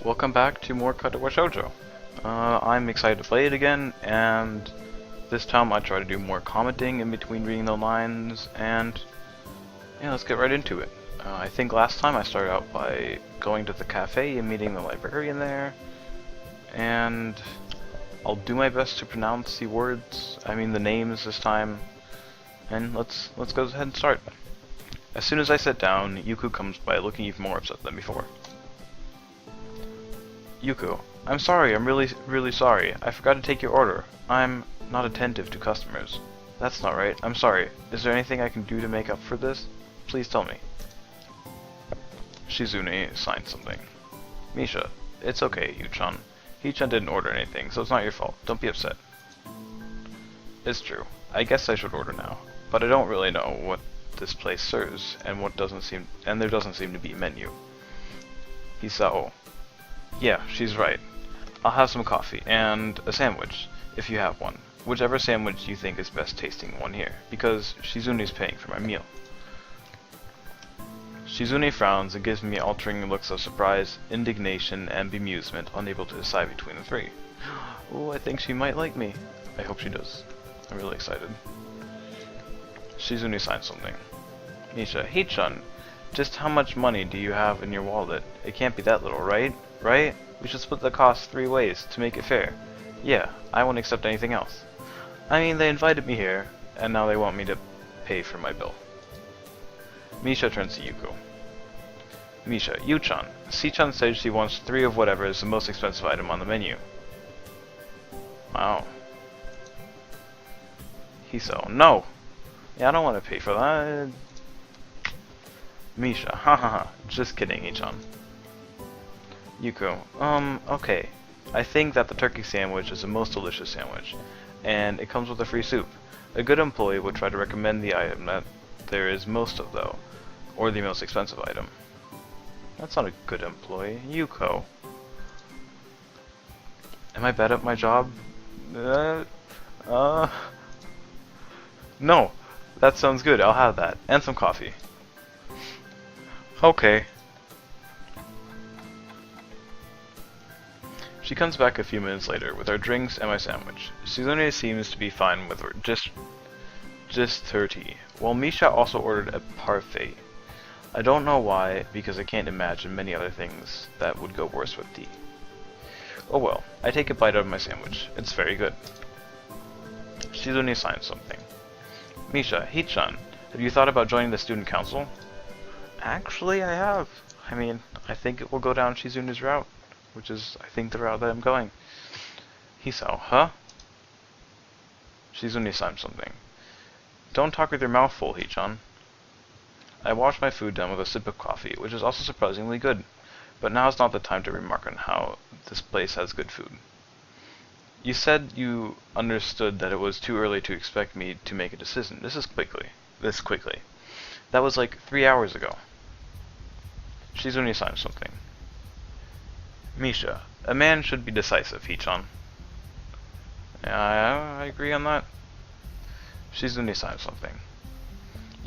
welcome back to more Katawa Shoujo. I'm excited to play it again, and this time I try to do more commenting in between reading the lines, and yeah, let's get right into it. I think last time I started out by going to the cafe and meeting the librarian there, and I'll do my best to pronounce the words, the names this time, and let's go ahead and start. As soon as I sit down, Yuku comes by looking even more upset than before. Yuku, I'm sorry, I'm really sorry. I forgot to take your order. I'm not attentive to customers. That's not right. I'm sorry. Is there anything I can do to make up for this? Please tell me. Shizune signed something. Misha, it's okay, Yu-chan. He-chan didn't order anything, so it's not your fault. Don't be upset. It's true. I guess I should order now. But I don't really know what this place serves, and there doesn't seem to be a menu. Hisao. Yeah, she's right. I'll have some coffee, and a sandwich, if you have one. Whichever sandwich you think is best tasting one here, because Shizune's paying for my meal. Shizune frowns and gives me altering looks of surprise, indignation, and bemusement, unable to decide between the three. Oh, I think she might like me. I hope she does. I'm really excited. Shizune signs something. Misha, Hey-chan, just how much money do you have in your wallet? It can't be that little, right? Right? We should split the cost 3 ways to make it fair. Yeah, I won't accept anything else. They invited me here, and now they want me to pay for my bill. Misha turns to Yuko. Misha, Yu-chan, C-chan says she wants 3 of whatever is the most expensive item on the menu. Wow. Hisao, no! Yeah, I don't want to pay for that. Misha, hahaha, just kidding, Ichan. Yuko, okay. I think that the turkey sandwich is the most delicious sandwich, and it comes with a free soup. A good employee would try to recommend the item that there is most of, though, or the most expensive item. That's not a good employee. Yuko. Am I bad at my job? No! That sounds good, I'll have that. And some coffee. Okay. She comes back a few minutes later with our drinks and my sandwich. Shizune seems to be fine with just her tea, while Misha also ordered a parfait. I don't know why, because I can't imagine many other things that would go worse with tea. Oh well, I take a bite out of my sandwich. It's very good. Shizune signs something. Misha, Hichan, have you thought about joining the student council? Actually, I have. I think it will go down Shizune's route, which is, I think, the route that I'm going. Hisao, huh? Shizune signs something. Don't talk with your mouth full, Hichan. I washed my food down with a sip of coffee, which is also surprisingly good, but now is not the time to remark on how this place has good food. You said you understood that it was too early to expect me to make a decision. This quickly. That was like 3 hours ago. Shizune signs something. Misha, a man should be decisive, Hichan. Yeah, I agree on that. Shizune signs something.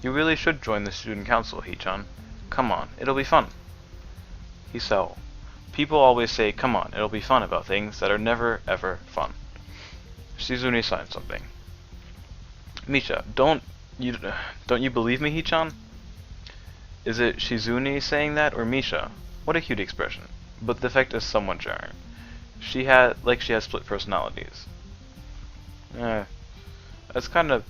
You really should join the student council, Hichan. Come on, it'll be fun. Hisao. People always say, come on, it'll be fun about things that are never, ever fun. Shizune signs something. Misha, don't you believe me, Hichan? Is it Shizune saying that, or Misha? What a cute expression. But the effect is somewhat jarring. She has split personalities. That's kind of...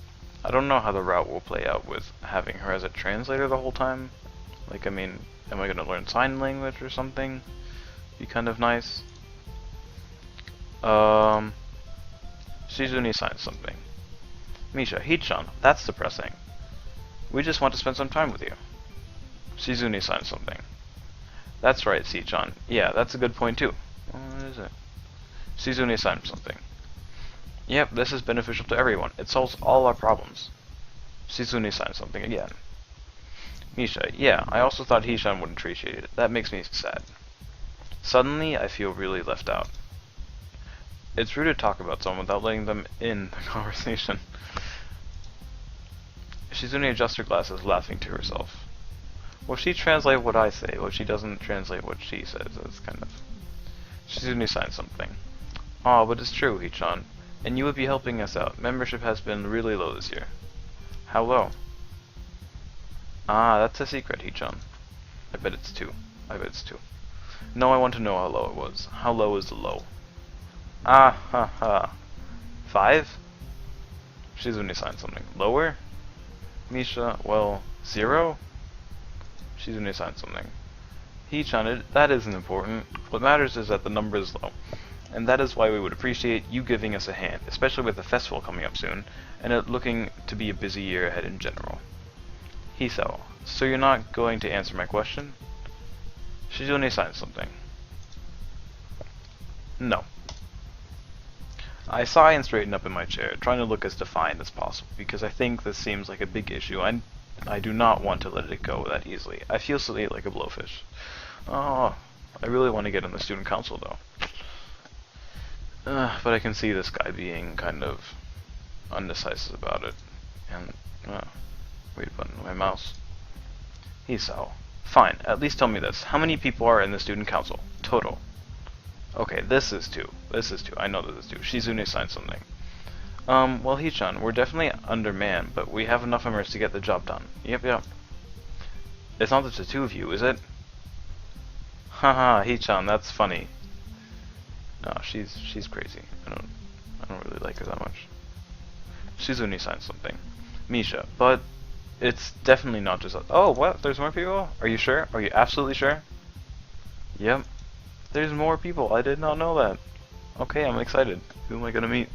I don't know how the route will play out with having her as a translator the whole time. Am I going to learn sign language or something? Be kind of nice. Shizune signs something. Misha, Hichan, that's depressing. We just want to spend some time with you. Shizune signs something. That's right, C-chan. Yeah, that's a good point too. What is it? Shizune signs something. Yep, this is beneficial to everyone. It solves all our problems. Shizune signs something again. Misha, yeah, I also thought Hichan would appreciate it. That makes me sad. Suddenly, I feel really left out. It's rude to talk about someone without letting them in the conversation. Shizune adjusts her glasses, laughing to herself. Will she translate what I say? Well, she doesn't translate what she says. That's kind of... Shizune signed something. Aw, but it's true, Hichan. And you would be helping us out. Membership has been really low this year. How low? Ah, that's a secret, Hichan. I bet it's 2. I bet it's 2. No, I want to know how low it was. How low is the low? Ah, ha, ha. 5? Shizune signed something. Lower? Misha, well, 0? Shizune signed something. Hichan, that isn't important. What matters is that the number is low. And that is why we would appreciate you giving us a hand, especially with the festival coming up soon, and it looking to be a busy year ahead in general. Hisao, so you're not going to answer my question? Shizune signed something. No. I sigh and straighten up in my chair, trying to look as defiant as possible, because I think this seems like a big issue, and I do not want to let it go that easily. I feel silly like a blowfish. Oh, I really want to get in the student council, though. But I can see this guy being kind of undecisive about it. And, wait a button, my mouse. Hisao. Fine, at least tell me this. How many people are in the student council? Total. Okay, this is 2. This is 2. I know this is 2. Shizune signed something. Well, Hichan, we're definitely undermanned, but we have enough members to get the job done. Yep. It's not just the 2 of you, is it? Haha, Hichan, that's funny. No, she's crazy. I don't really like her that much. Shizune signed something. Misha, but it's definitely not just us. Oh, what? There's more people? Are you sure? Are you absolutely sure? Yep. There's more people. I did not know that. Okay, I'm excited. Who am I gonna meet?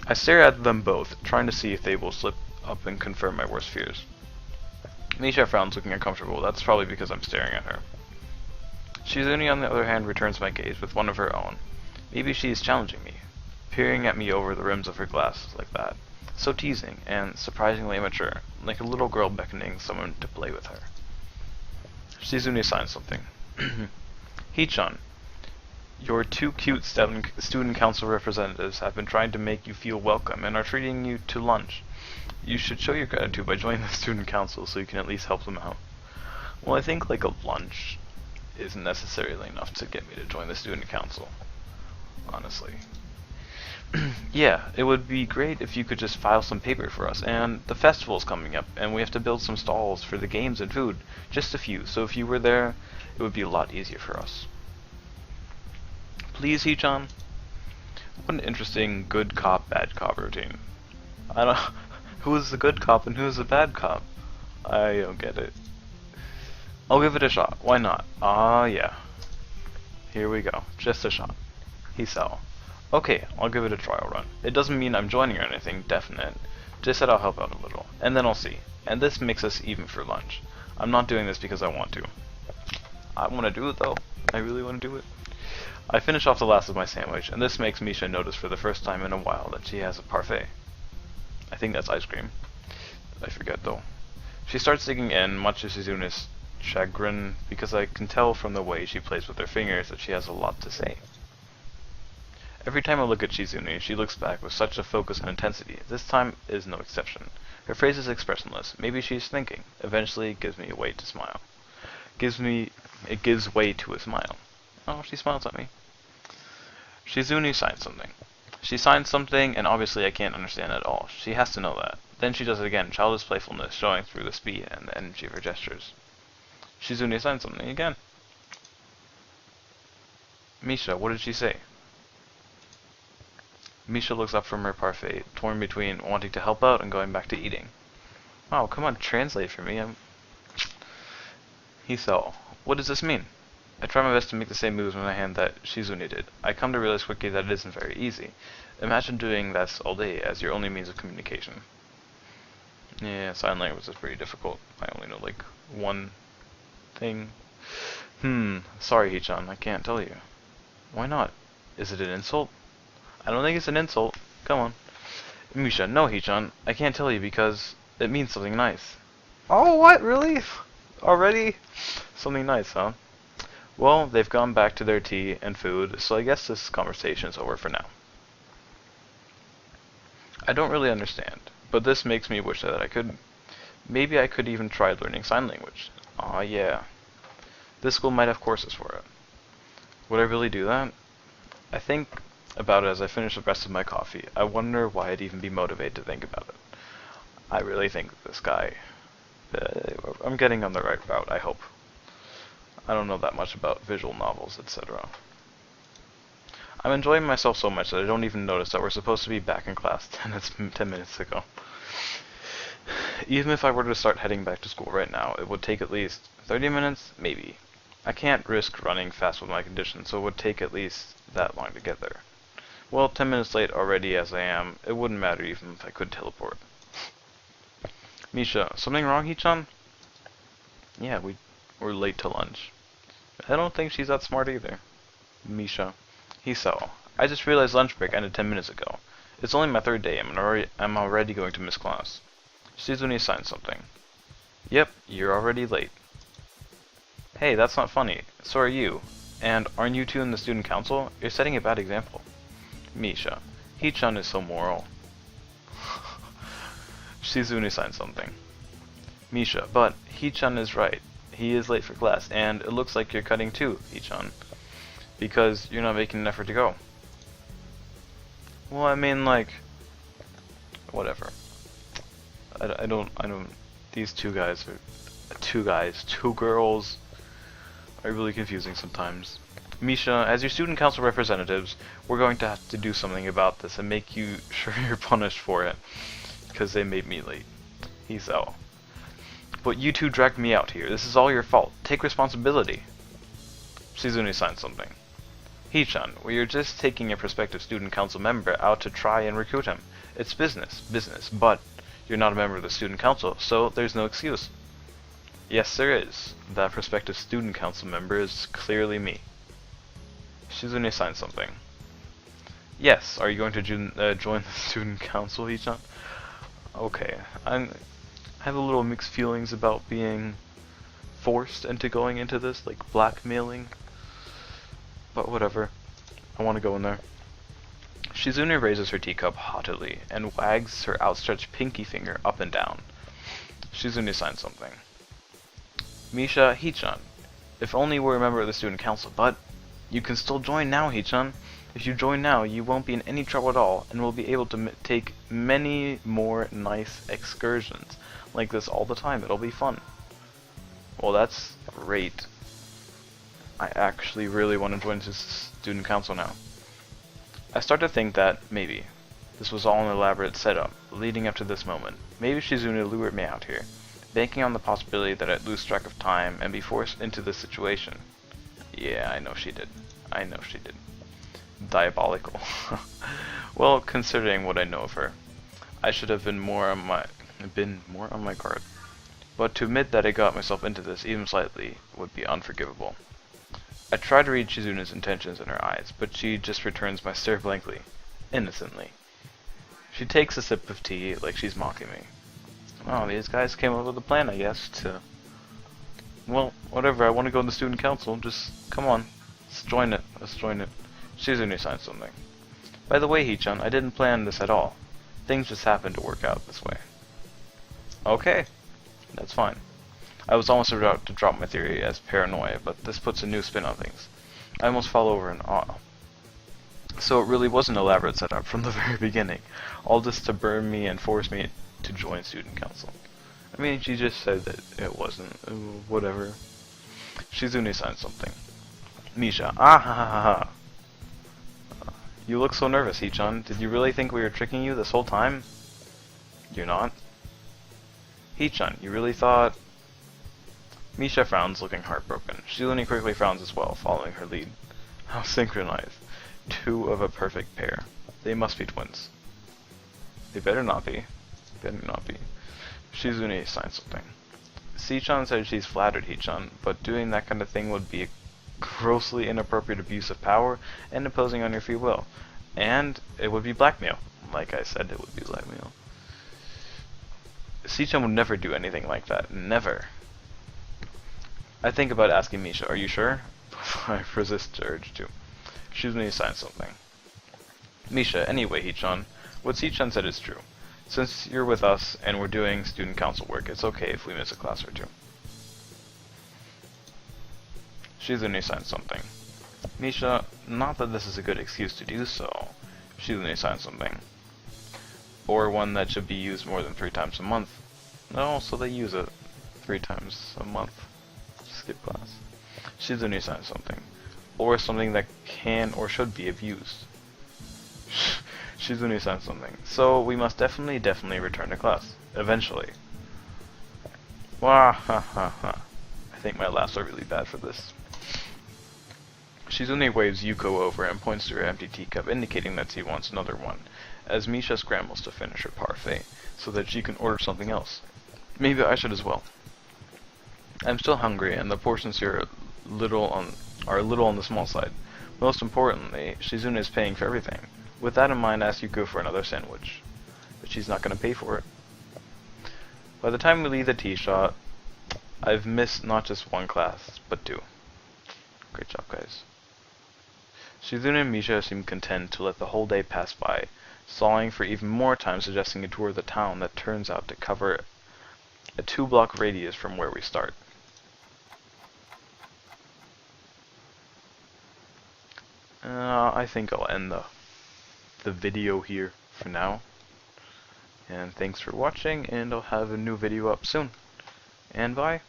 I stare at them both, trying to see if they will slip up and confirm my worst fears. Misha frowns, looking uncomfortable. That's probably because I'm staring at her. Shizune, on the other hand, returns my gaze with one of her own. Maybe she is challenging me, peering at me over the rims of her glasses like that. So teasing, and surprisingly immature, like a little girl beckoning someone to play with her. Shizune signs something. Hichan, your 2 cute student council representatives have been trying to make you feel welcome and are treating you to lunch. You should show your gratitude by joining the student council so you can at least help them out. Well, I think like a lunch isn't necessarily enough to get me to join the student council, honestly. Yeah, it would be great if you could just file some paper for us, and the festival's coming up, and we have to build some stalls for the games and food, just a few, so if you were there, it would be a lot easier for us. Please, Hichan? What an interesting good cop, bad cop routine. I don't who is the good cop and who is the bad cop? I don't get it. I'll give it a shot. Why not? Ah, yeah. Here we go. Just a shot. Hisao. Okay, I'll give it a trial run. It doesn't mean I'm joining or anything definite. Just that I'll help out a little. And then I'll see. And this makes us even for lunch. I'm not doing this because I want to. I want to do it though. I really want to do it. I finish off the last of my sandwich, and this makes Misha notice for the first time in a while that she has a parfait. I think that's ice cream. I forget though. She starts digging in, much to Shizune's chagrin, because I can tell from the way she plays with her fingers that she has a lot to say. Every time I look at Shizune, she looks back with such a focus and intensity. This time is no exception. Her face is expressionless. Maybe she's thinking. Eventually, it gives me a way to smile. It gives way to a smile. Oh, she smiles at me. Shizune signs something. She signs something, and obviously I can't understand it at all. She has to know that. Then she does it again, childish playfulness showing through the speed and the energy of her gestures. Shizune signs something again. Misha, what did she say? Misha looks up from her parfait, torn between wanting to help out and going back to eating. Oh, come on, translate for me. Hisao, what does this mean? I try my best to make the same moves with my hand that Shizune did. I come to realize quickly that it isn't very easy. Imagine doing this all day as your only means of communication. Yeah, sign language is pretty difficult. I only know like one thing. Sorry Hichan, I can't tell you. Why not? Is it an insult? I don't think it's an insult. Come on. Misha, no Hichan, I can't tell you because it means something nice. Oh, what? Really? Already? Something nice, huh? Well, they've gone back to their tea and food, so I guess this conversation is over for now. I don't really understand, but this makes me wish that I could. Maybe I could even try learning sign language. Aw, yeah. This school might have courses for it. Would I really do that? I think about it as I finish the rest of my coffee. I wonder why I'd even be motivated to think about it. I really think this guy... I'm getting on the right route, I hope. I don't know that much about visual novels, etc. I'm enjoying myself so much that I don't even notice that we're supposed to be back in class 10 minutes ago. Even if I were to start heading back to school right now, it would take at least 30 minutes, maybe. I can't risk running fast with my condition, so it would take at least that long to get there. Well, 10 minutes late already as I am, it wouldn't matter even if I could teleport. Misha, something wrong, Hichan? Yeah, we're late to lunch. I don't think she's that smart either. Misha. Hisao. I just realized lunch break ended 10 minutes ago. It's only my third day and I'm already going to miss class. Shizune signed something. Yep, you're already late. Hey, that's not funny. So are you. And aren't you two in the student council? You're setting a bad example. Misha. Hichan is so moral. Shizune signed something. Misha, but Hichan is right. He is late for class, and it looks like you're cutting too, Hichan. Because you're not making an effort to go. Well, I mean, like... Whatever. I don't... These two girls are really confusing sometimes. Misha, as your student council representatives, we're going to have to do something about this and make you sure you're punished for it. Because they made me late. Hisao. But you two dragged me out here. This is all your fault. Take responsibility. Shizune signed something. Hichan, we are just taking a prospective student council member out to try and recruit him. It's business, but you're not a member of the student council, so there's no excuse. Yes, there is. That prospective student council member is clearly me. Shizune signed something. Yes, are you going to join the student council, Hichan? Okay, I have a little mixed feelings about being forced into going into this, like blackmailing. But whatever. I want to go in there. Shizune raises her teacup haughtily and wags her outstretched pinky finger up and down. Shizune signs something. Misha, Hichan. If only we're a member of the student council, but you can still join now, Hichan. If you join now, you won't be in any trouble at all, and will be able to take many more nice excursions like this all the time. It'll be fun. Well, that's great. I actually really want to join this student council now. I start to think that, maybe, this was all an elaborate setup, leading up to this moment. Maybe Shizune lured me out here, banking on the possibility that I'd lose track of time and be forced into this situation. Yeah, I know she did. I know she did. Diabolical. Well, considering what I know of her, I should have been more on my guard. But to admit that I got myself into this even slightly would be unforgivable. I try to read Shizune's intentions in her eyes, but she just returns my stare blankly, innocently. She takes a sip of tea like she's mocking me. Oh, these guys came up with a plan, I guess, to... Well, whatever, I want to go in the student council, just come on. Let's join it. Shizune signed something. By the way, Hichan, I didn't plan this at all. Things just happened to work out this way. Okay, that's fine. I was almost about to drop my theory as paranoia, but this puts a new spin on things. I almost fall over in awe. So it really was an elaborate setup from the very beginning. All this to burn me and force me to join student council. I mean, she just said that it wasn't. Whatever. Shizune signed something. Misha. Ah ha ha ha. You look so nervous, Hichan. Did you really think we were tricking you this whole time? You're not? Hichan, you really thought... Misha frowns, looking heartbroken. Shizune quickly frowns as well, following her lead. How synchronized. Two of a perfect pair. They must be twins. They better not be. Shizune signs something. Hichan said she's flattered Hichan, but doing that kind of thing would be a grossly inappropriate abuse of power and imposing on your free will. And it would be blackmail. Like I said, it would be blackmail. Hichan would never do anything like that. Never. I think about asking Misha, are you sure? I resist the urge to. Shizune signs something. Misha, anyway, Hichan, what Hichan said is true. Since you're with us and we're doing student council work, it's okay if we miss a class or two. Shizune signs something. Misha, not that this is a good excuse to do so. Shizune signed something. Or one that should be used more than 3 times a month. No, so they use it 3 times a month. Skip class. Shizune signed something. Or something that can or should be abused. Shizune signed something. So we must definitely return to class. Eventually. Wah ha ha ha. I think my laughs are really bad for this. Shizune waves Yuko over and points to her empty teacup, indicating that she wants another one, as Misha scrambles to finish her parfait, so that she can order something else. Maybe I should as well. I'm still hungry, and the portions here are a little on the small side. Most importantly, Shizune is paying for everything. With that in mind, I ask Yuko for another sandwich. But she's not going to pay for it. By the time we leave the tea shop, I've missed not just 1 class, but 2. Great job, guys. Shizune and Misha seem content to let the whole day pass by, stalling for even more time, suggesting a tour of the town that turns out to cover a 2-block radius from where we start. I think I'll end the video here for now. And thanks for watching, and I'll have a new video up soon. And bye.